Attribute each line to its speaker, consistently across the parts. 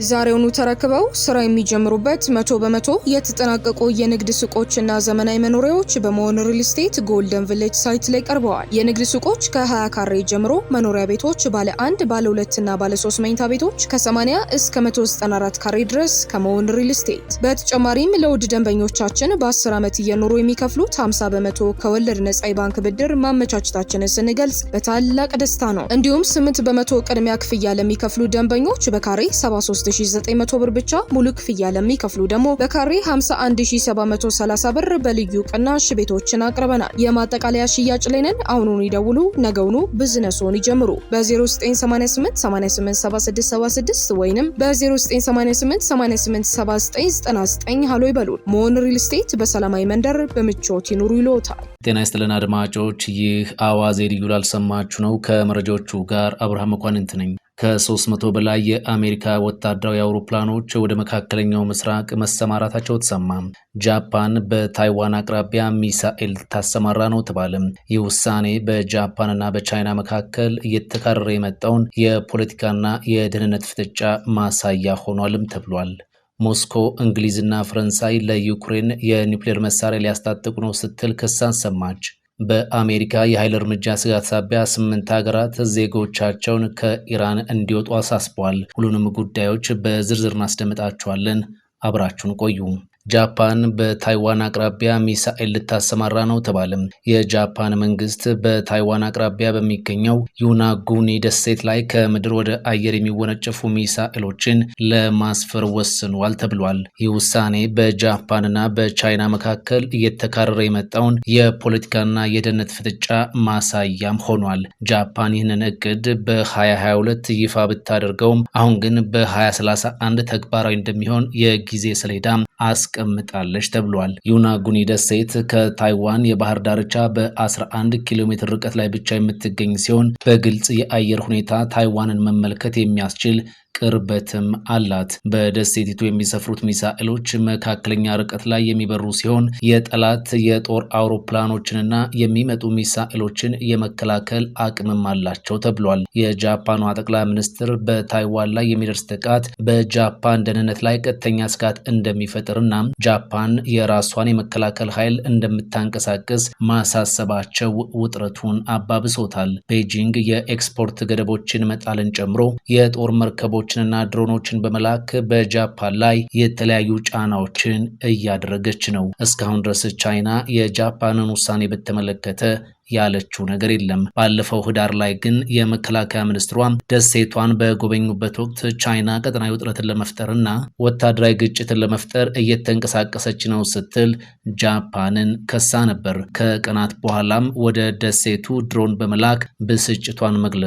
Speaker 1: ዛሬውኑ ተረክበው ስራ የሚጀምሩበት 100% የተጠናቀቁ የንግድ ሱቆችና ዘመናዊ መኖሪያዎች በመሆን ሪል ስቴት ጎልደን ቪሌጅ ሳይት ላይ ቀርበዋል። የንግድ ሱቆች ከ20 ካሬ ጀምሮ፣ መኖሪያ ቤቶች ባለ 1፣ ባለ 2 እና ባለ 3 መኝታ ቤቶች ከ80 እስከ 194 ካሬ ድረስ ከመሆን ሪል ስቴት። በተጨማሪም ለውድ ደንበኞቻችን በ10 ዓመት እየኖሩ የሚከፍሉት 50% ከወለድ ነጻ የባንክ ብድር ማመቻቸታችንን ስንገልጽ በታላቅ ደስታ ነው። እንዲሁም 8% ቅድሚያ ክፍያ ለሚከፍሉ ደንበኞች በካሬ 73900 ብር ብቻ፣ ሙሉ ክፍያ ለሚከፍሉ ደግሞ በካሬ 51730 ብር በልዩ ቅናሽ ቤቶችን አቅርበናል። የማጠቃለያ ሽያጭ ላይ ነን። አሁኑን ይደውሉ፣ ነገውኑ ቢዝነስዎን ይጀምሩ። በ0988 887676 ወይንም በ0988 887999 ሃሎ ይበሉን። ሞን ሪል ስቴት በሰላማዊ መንደር በምቾት ይኑሩ ይሎታል።
Speaker 2: ጤና ይስጥልን አድማጮች፣ ይህ አዋዜ ልዩ ላልሰማችሁ ነው። ከመረጃዎቹ ጋር አብርሃም መኳንንት ነኝ። ከ300 በላይ የአሜሪካ ወታደራዊ አውሮፕላኖች ወደ መካከለኛው ምስራቅ መሰማራታቸው ተሰማ። ጃፓን በታይዋን አቅራቢያ ሚሳኤል ታሰማራ ነው ተባለ። ይህ ውሳኔ በጃፓንና በቻይና መካከል እየተካረረ የመጣውን የፖለቲካና የደህንነት ፍጥጫ ማሳያ ሆኗልም ተብሏል። ሞስኮ እንግሊዝና ፈረንሳይ ለዩክሬን የኒውክሌር መሳሪያ ሊያስታጥቁ ነው ስትል ክስ አሰማች። በአሜሪካ የኃይል እርምጃ ስጋት ሳቢያ 8 ሀገራት ዜጎቻቸውን ከኢራን እንዲወጡ አሳስበዋል። ሁሉንም ጉዳዮች በዝርዝር እናስደምጣችኋለን። አብራችሁን ቆዩ። ጃፓን በታይዋን አቅራቢያ ሚሳኤል ልታሰማራ ነው ተባለ። የጃፓን መንግስት በታይዋን አቅራቢያ በሚገኘው ዩናጉኒ ደሴት ላይ ከምድር ወደ አየር የሚወነጨፉ ሚሳኤሎችን ለማስፈር ወስኗል ተብሏል። ይህ ውሳኔ በጃፓንና በቻይና መካከል እየተካረረ የመጣውን የፖለቲካና የደህንነት ፍጥጫ ማሳያም ሆኗል። ጃፓን ይህንን እቅድ በ2022 ይፋ ብታደርገውም አሁን ግን በ2031 ተግባራዊ እንደሚሆን የጊዜ ሰሌዳ አስቀምጣለች ተብሏል። ዩናጉኒ ደሴት ከታይዋን የባህር ዳርቻ በ11 ኪሎ ሜትር ርቀት ላይ ብቻ የምትገኝ ሲሆን በግልጽ የአየር ሁኔታ ታይዋንን መመልከት የሚያስችል ቅርበትም አላት። በደሴቲቱ የሚሰፍሩት ሚሳኤሎች መካከለኛ ርቀት ላይ የሚበሩ ሲሆን የጠላት የጦር አውሮፕላኖችንና የሚመጡ ሚሳኤሎችን የመከላከል አቅምም አላቸው ተብሏል። የጃፓኗ ጠቅላይ ሚኒስትር በታይዋን ላይ የሚደርስ ጥቃት በጃፓን ደህንነት ላይ ቀጥተኛ ስጋት እንደሚፈጥርና ጃፓን የራሷን የመከላከል ኃይል እንደምታንቀሳቅስ ማሳሰባቸው ውጥረቱን አባብሶታል። ቤጂንግ የኤክስፖርት ገደቦችን መጣልን ጨምሮ የጦር መርከቦች ና ድሮኖችን በመላክ በጃፓን ላይ የተለያዩ ጫናዎችን እያደረገች ነው። እስካሁን ድረስ ቻይና የጃፓንን ውሳኔ በተመለከተ ያለችው ነገር የለም። ባለፈው ህዳር ላይ ግን የመከላከያ ሚኒስትሯ ደሴቷን በጎበኙበት ወቅት ቻይና ቀጠናዊ ውጥረትን ለመፍጠርና ወታደራዊ ግጭትን ለመፍጠር እየተንቀሳቀሰች ነው ስትል ጃፓንን ከሳ ነበር። ከቀናት በኋላም ወደ ደሴቱ ድሮን በመላክ ብስጭቷን መግለጿም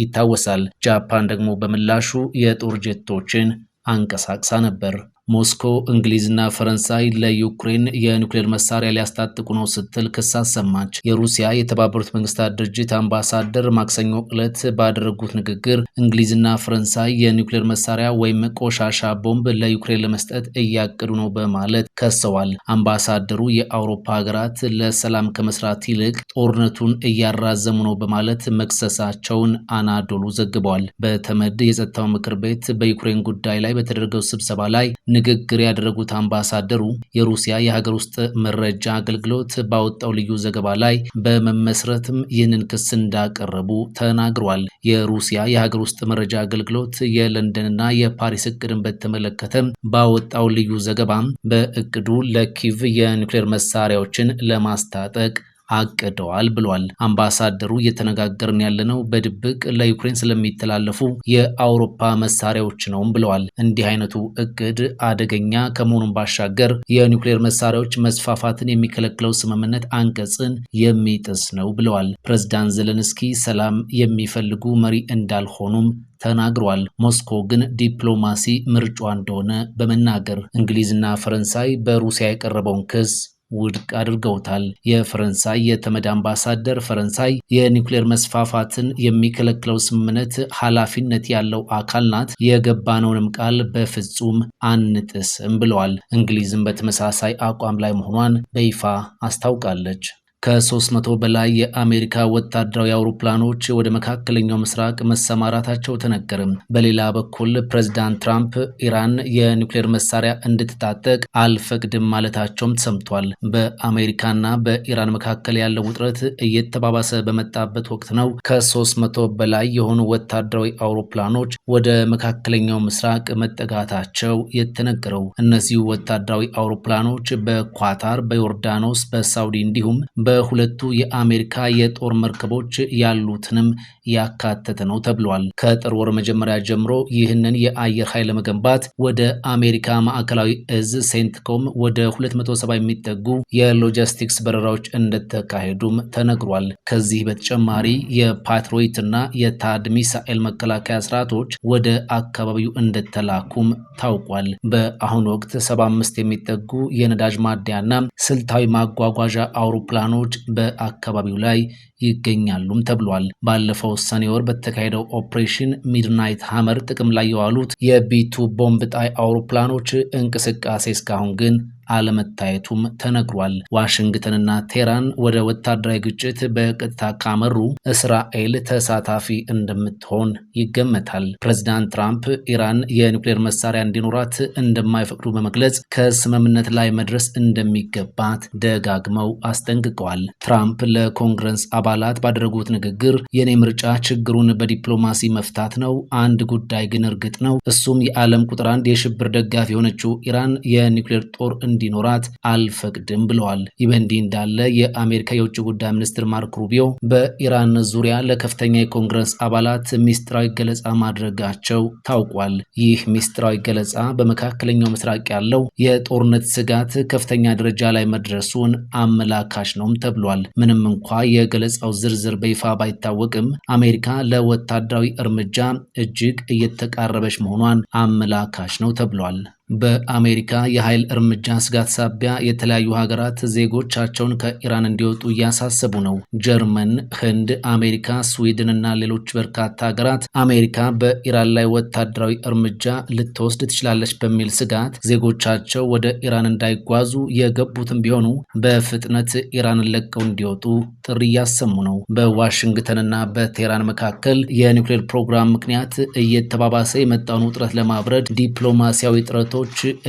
Speaker 2: ይታወሳል። ጃፓን ደግሞ በምላሹ የጦር ጄቶችን አንቀሳቅሳ ነበር። ሞስኮ እንግሊዝና ፈረንሳይ ለዩክሬን የኒውክሌር መሳሪያ ሊያስታጥቁ ነው ስትል ክስ አሰማች። የሩሲያ የተባበሩት መንግስታት ድርጅት አምባሳደር ማክሰኞ ዕለት ባደረጉት ንግግር እንግሊዝና ፈረንሳይ የኒውክሌር መሳሪያ ወይም ቆሻሻ ቦምብ ለዩክሬን ለመስጠት እያቀዱ ነው በማለት ከሰዋል። አምባሳደሩ የአውሮፓ ሀገራት ለሰላም ከመስራት ይልቅ ጦርነቱን እያራዘሙ ነው በማለት መክሰሳቸውን አናዶሉ ዘግበዋል። በተመድ የጸጥታው ምክር ቤት በዩክሬን ጉዳይ ላይ በተደረገው ስብሰባ ላይ ንግግር ያደረጉት አምባሳደሩ የሩሲያ የሀገር ውስጥ መረጃ አገልግሎት ባወጣው ልዩ ዘገባ ላይ በመመስረትም ይህንን ክስ እንዳቀረቡ ተናግሯል። የሩሲያ የሀገር ውስጥ መረጃ አገልግሎት የለንደንና የፓሪስ እቅድን በተመለከተ ባወጣው ልዩ ዘገባም በእቅዱ ለኪቭ የኒውክሌር መሳሪያዎችን ለማስታጠቅ አቅደዋል ብሏል። አምባሳደሩ እየተነጋገርን ያለነው በድብቅ ለዩክሬን ስለሚተላለፉ የአውሮፓ መሳሪያዎች ነውም ብለዋል። እንዲህ አይነቱ እቅድ አደገኛ ከመሆኑን ባሻገር የኒውክሌር መሳሪያዎች መስፋፋትን የሚከለክለው ስምምነት አንቀጽን የሚጥስ ነው ብለዋል። ፕሬዝዳንት ዘለንስኪ ሰላም የሚፈልጉ መሪ እንዳልሆኑም ተናግሯል። ሞስኮ ግን ዲፕሎማሲ ምርጫ እንደሆነ በመናገር እንግሊዝና ፈረንሳይ በሩሲያ የቀረበውን ክስ ውድቅ አድርገውታል። የፈረንሳይ የተመድ አምባሳደር ፈረንሳይ የኒውክሌር መስፋፋትን የሚከለክለው ስምምነት ኃላፊነት ያለው አካል ናት፣ የገባነውንም ቃል በፍጹም አንጥስም ብለዋል። እንግሊዝም በተመሳሳይ አቋም ላይ መሆኗን በይፋ አስታውቃለች። ከ300 በላይ የአሜሪካ ወታደራዊ አውሮፕላኖች ወደ መካከለኛው ምስራቅ መሰማራታቸው ተነገረ። በሌላ በኩል ፕሬዝዳንት ትራምፕ ኢራን የኒውክሌር መሳሪያ እንድትታጠቅ አልፈቅድም ማለታቸውም ተሰምቷል። በአሜሪካና በኢራን መካከል ያለው ውጥረት እየተባባሰ በመጣበት ወቅት ነው ከ300 በላይ የሆኑ ወታደራዊ አውሮፕላኖች ወደ መካከለኛው ምስራቅ መጠጋታቸው የተነገረው። እነዚህ ወታደራዊ አውሮፕላኖች በኳታር፣ በዮርዳኖስ፣ በሳውዲ እንዲሁም በሁለቱ የአሜሪካ የጦር መርከቦች ያሉትንም ያካተተ ነው ተብሏል። ከጥር ወር መጀመሪያ ጀምሮ ይህንን የአየር ኃይል ለመገንባት ወደ አሜሪካ ማዕከላዊ እዝ ሴንትኮም ወደ 270 የሚጠጉ የሎጂስቲክስ በረራዎች እንደተካሄዱም ተነግሯል። ከዚህ በተጨማሪ የፓትሮይት እና የታድ ሚሳኤል መከላከያ ስርዓቶች ወደ አካባቢው እንደተላኩም ታውቋል። በአሁኑ ወቅት 75 የሚጠጉ የነዳጅ ማደያና ስልታዊ ማጓጓዣ አውሮፕላኖች በአካባቢው ላይ ይገኛሉም ተብሏል። ባለፈው ሰኔ ወር በተካሄደው ኦፕሬሽን ሚድናይት ሃመር ጥቅም ላይ የዋሉት የቢቱ ቦምብ ጣይ አውሮፕላኖች እንቅስቃሴ እስካሁን ግን አለመታየቱም ተነግሯል። ዋሽንግተንና ቴህራን ወደ ወታደራዊ ግጭት በቀጥታ ካመሩ እስራኤል ተሳታፊ እንደምትሆን ይገመታል። ፕሬዝዳንት ትራምፕ ኢራን የኒውክሌር መሳሪያ እንዲኖራት እንደማይፈቅዱ በመግለጽ ከስምምነት ላይ መድረስ እንደሚገባት ደጋግመው አስጠንቅቀዋል። ትራምፕ ለኮንግረስ አባላት ባደረጉት ንግግር የኔ ምርጫ ችግሩን በዲፕሎማሲ መፍታት ነው፣ አንድ ጉዳይ ግን እርግጥ ነው፣ እሱም የዓለም ቁጥር 1 የሽብር ደጋፊ የሆነችው ኢራን የኒውክሌር ጦር እንዲኖራት አልፈቅድም ብለዋል። ይህ በእንዲህ እንዳለ የአሜሪካ የውጭ ጉዳይ ሚኒስትር ማርክ ሩቢዮ በኢራን ዙሪያ ለከፍተኛ የኮንግረስ አባላት ሚስጥራዊ ገለጻ ማድረጋቸው ታውቋል። ይህ ሚስጥራዊ ገለጻ በመካከለኛው ምስራቅ ያለው የጦርነት ስጋት ከፍተኛ ደረጃ ላይ መድረሱን አመላካሽ ነውም ተብሏል። ምንም እንኳ የገለጻው ዝርዝር በይፋ ባይታወቅም አሜሪካ ለወታደራዊ እርምጃ እጅግ እየተቃረበች መሆኗን አመላካሽ ነው ተብሏል። በአሜሪካ የኃይል እርምጃ ስጋት ሳቢያ የተለያዩ ሀገራት ዜጎቻቸውን ከኢራን እንዲወጡ እያሳሰቡ ነው። ጀርመን፣ ህንድ፣ አሜሪካ፣ ስዊድን እና ሌሎች በርካታ ሀገራት አሜሪካ በኢራን ላይ ወታደራዊ እርምጃ ልትወስድ ትችላለች በሚል ስጋት ዜጎቻቸው ወደ ኢራን እንዳይጓዙ የገቡትም ቢሆኑ በፍጥነት ኢራንን ለቀው እንዲወጡ ጥሪ እያሰሙ ነው። በዋሽንግተንና በቴህራን መካከል የኒውክሌር ፕሮግራም ምክንያት እየተባባሰ የመጣውን ውጥረት ለማብረድ ዲፕሎማሲያዊ ጥረቶች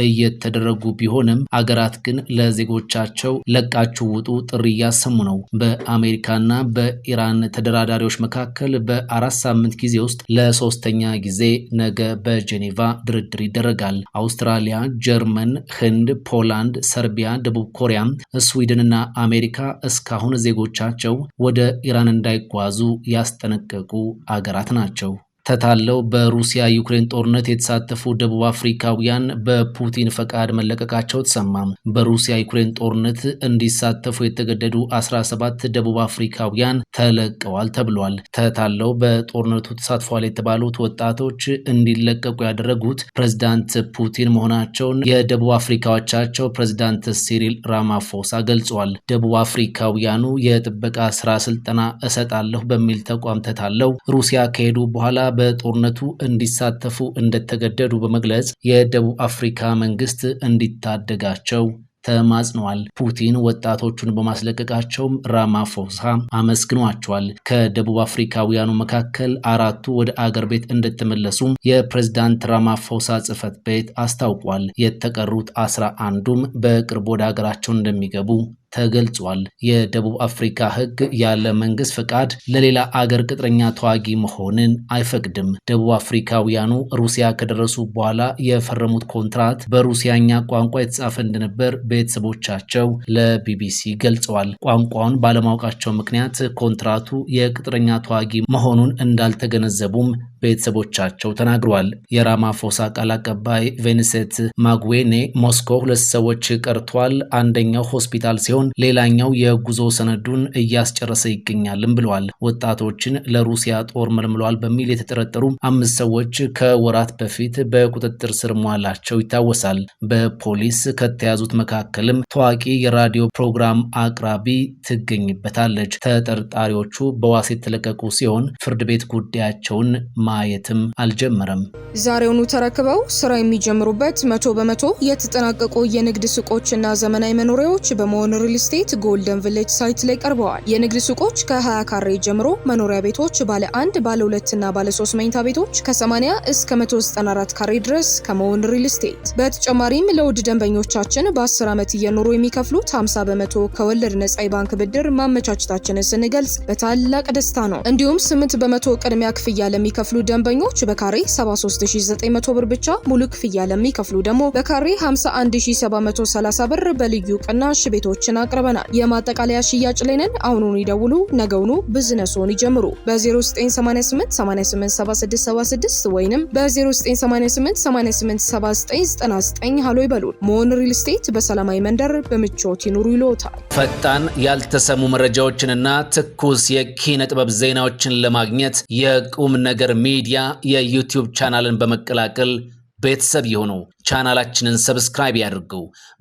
Speaker 2: እየተደረጉ ቢሆንም አገራት ግን ለዜጎቻቸው ለቃችሁ ውጡ ጥሪ እያሰሙ ነው። በአሜሪካና በኢራን ተደራዳሪዎች መካከል በ4 ሳምንት ጊዜ ውስጥ ለሶስተኛ ጊዜ ነገ በጄኔቫ ድርድር ይደረጋል። አውስትራሊያ፣ ጀርመን፣ ህንድ፣ ፖላንድ፣ ሰርቢያ፣ ደቡብ ኮሪያ፣ ስዊድንና አሜሪካ እስካሁን ዜጎቻቸው ወደ ኢራን እንዳይጓዙ ያስጠነቀቁ አገራት ናቸው። ተታለው በሩሲያ ዩክሬን ጦርነት የተሳተፉ ደቡብ አፍሪካውያን በፑቲን ፈቃድ መለቀቃቸው ተሰማ። በሩሲያ ዩክሬን ጦርነት እንዲሳተፉ የተገደዱ 17 ደቡብ አፍሪካውያን ተለቀዋል ተብሏል። ተታለው በጦርነቱ ተሳትፏል የተባሉት ወጣቶች እንዲለቀቁ ያደረጉት ፕሬዝዳንት ፑቲን መሆናቸውን የደቡብ አፍሪካዎቻቸው ፕሬዝዳንት ሲሪል ራማፎሳ ገልጿል። ደቡብ አፍሪካውያኑ የጥበቃ ስራ ስልጠና እሰጣለሁ በሚል ተቋም ተታለው ሩሲያ ከሄዱ በኋላ በጦርነቱ እንዲሳተፉ እንደተገደዱ በመግለጽ የደቡብ አፍሪካ መንግስት እንዲታደጋቸው ተማጽነዋል። ፑቲን ወጣቶቹን በማስለቀቃቸውም ራማፎሳ አመስግኗቸዋል። ከደቡብ አፍሪካውያኑ መካከል 4ቱ ወደ አገር ቤት እንደተመለሱ የፕሬዝዳንት ራማፎሳ ጽህፈት ቤት አስታውቋል። የተቀሩት 11ዱም በቅርብ ወደ ሀገራቸው እንደሚገቡ ተገልጿል። የደቡብ አፍሪካ ህግ ያለ መንግስት ፈቃድ ለሌላ አገር ቅጥረኛ ተዋጊ መሆንን አይፈቅድም። ደቡብ አፍሪካውያኑ ሩሲያ ከደረሱ በኋላ የፈረሙት ኮንትራት በሩሲያኛ ቋንቋ የተጻፈ እንደነበር ቤተሰቦቻቸው ለቢቢሲ ገልጸዋል። ቋንቋውን ባለማወቃቸው ምክንያት ኮንትራቱ የቅጥረኛ ተዋጊ መሆኑን እንዳልተገነዘቡም ቤተሰቦቻቸው ተናግረዋል። የራማፎሳ ቃል አቀባይ ቬንሴት ማግዌኔ ሞስኮ 2 ሰዎች ቀርቷል፣ አንደኛው ሆስፒታል ሲሆን ሌላኛው የጉዞ ሰነዱን እያስጨረሰ ይገኛልም ብለዋል። ወጣቶችን ለሩሲያ ጦር መልምለዋል በሚል የተጠረጠሩ 5 ሰዎች ከወራት በፊት በቁጥጥር ስር መዋላቸው ይታወሳል። በፖሊስ ከተያዙት መካከልም ታዋቂ የራዲዮ ፕሮግራም አቅራቢ ትገኝበታለች። ተጠርጣሪዎቹ በዋስ የተለቀቁ ሲሆን ፍርድ ቤት ጉዳያቸውን ማየትም አልጀመረም።
Speaker 1: ዛሬውኑ ተረክበው ስራ የሚጀምሩበት 100% የተጠናቀቁ የንግድ ሱቆችና ዘመናዊ መኖሪያዎች በመሆን ሪል ስቴት ጎልደን ቪሌጅ ሳይት ላይ ቀርበዋል። የንግድ ሱቆች ከ20 ካሬ ጀምሮ፣ መኖሪያ ቤቶች ባለ 1፣ ባለ 2 እና ባለ 3 መኝታ ቤቶች ከ80 እስከ 194 ካሬ ድረስ ከመሆን ሪል ስቴት። በተጨማሪም ለውድ ደንበኞቻችን በ10 ዓመት እየኖሩ የሚከፍሉት 50 በመቶ ከወለድ ነጻ የባንክ ብድር ማመቻቸታችንን ስንገልጽ በታላቅ ደስታ ነው። እንዲሁም 8 በመቶ ቅድሚያ ክፍያ ለሚከፍሉ ደንበኞች በካሬ 73900 ብር ብቻ፣ ሙሉ ክፍያ ለሚከፍሉ ደግሞ በካሬ 51730 ብር በልዩ ቅናሽ ቤቶችን አቅርበናል። የማጠቃለያ ሽያጭ ላይ ነን። አሁኑን ይደውሉ፣ ነገውኑ ቢዝነስዎን ይጀምሩ። በ0988 887676 ወይንም በ0988 887999 ሃሎ ይበሉን። መሆን ሪል ስቴት በሰላማዊ መንደር በምቾት ይኑሩ ይሎታል።
Speaker 2: ፈጣን ያልተሰሙ መረጃዎችንና ትኩስ የኪነ ጥበብ ዜናዎችን ለማግኘት የቁም ነገር ሚዲያ የዩቲዩብ ቻናልን በመቀላቀል ቤተሰብ የሆኑ ቻናላችንን ሰብስክራይብ ያድርጉ።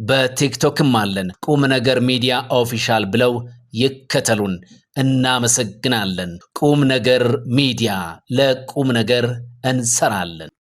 Speaker 2: በቲክቶክም አለን። ቁም ነገር ሚዲያ ኦፊሻል ብለው ይከተሉን። እናመሰግናለን። ቁም ነገር ሚዲያ፣ ለቁም ነገር እንሰራለን።